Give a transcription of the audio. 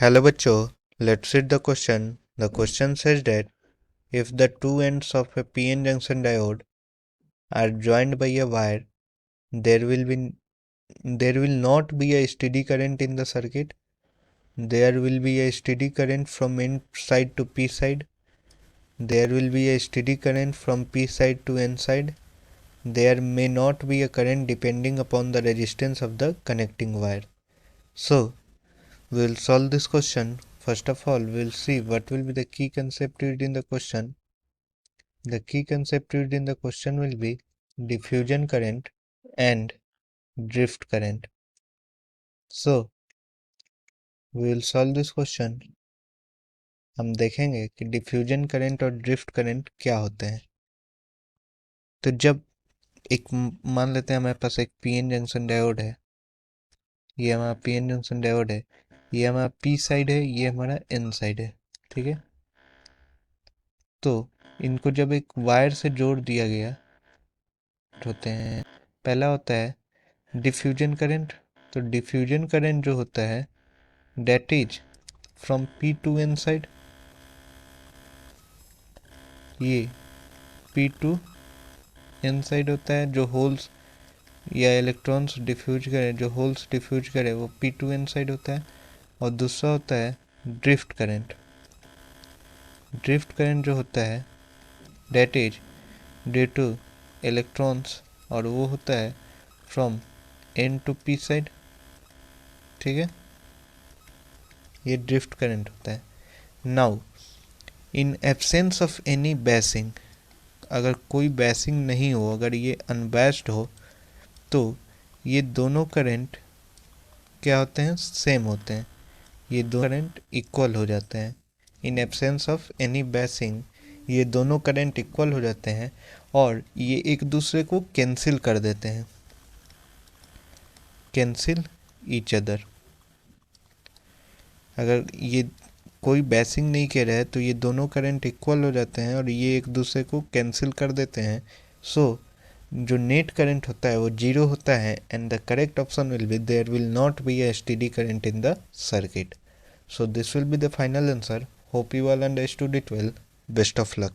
Hello बच्चों, let's read the question. The question says that if the two ends of a PN junction diode are joined by a wire, there will not be a steady current in the circuit. There will be a steady current from N side to P side. There will be a steady current from P side to N side. There may not be a current depending upon the resistance of the connecting wire. So, we'll solve this question. First of all, we'll see what will be the key concept used in the question. The key concept used in the question will be diffusion current and drift current. So, we will solve this question. हम देखेंगे कि diffusion current और drift current क्या होते हैं। तो जब एक मान लेते हैं हमारे पास एक पीएन जंक्शन डायोड है, ये हमारा पीएन जंक्शन डायोड है, ये हमारा पी साइड है, ये हमारा एन साइड है, ठीक है। तो इनको जब एक वायर से जोड़ दिया गया होते हैं, पहला होता है डिफ्यूजन करंट। तो डिफ्यूजन करंट जो होता है that is from P to N side, ये पी टू एन साइड होता है। जो होल्स या इलेक्ट्रॉन्स डिफ्यूज करे, जो होल्स डिफ्यूज करे वो पी टू एन साइड होता है। और दूसरा होता है ड्रिफ्ट करंट। ड्रिफ्ट करंट जो होता है that is due to electrons, और वो होता है from N to P side, ठीक है। ये ड्रिफ्ट करंट होता है। Now in absence of any biasing, अगर कोई बेसिंग नहीं हो, अगर ये अनबैस्ड हो, तो ये दोनों करंट क्या होते हैं, सेम होते हैं। ये दो करंट इक्वल हो जाते हैं। इन एब्सेंस ऑफ एनी बेसिंग ये दोनों करंट इक्वल हो जाते हैं और ये एक दूसरे को कैंसिल कर देते हैं, कैंसिल ईच अदर। अगर ये कोई बेसिंग नहीं कह रहा है तो ये दोनों करंट इक्वल हो जाते हैं और ये एक दूसरे को कैंसिल कर देते हैं। सो जो नेट करंट होता है वो जीरो होता है and the correct option will be there will not be a steady current in the circuit. So this will be the final answer. Hope you all understood it well. Best of luck.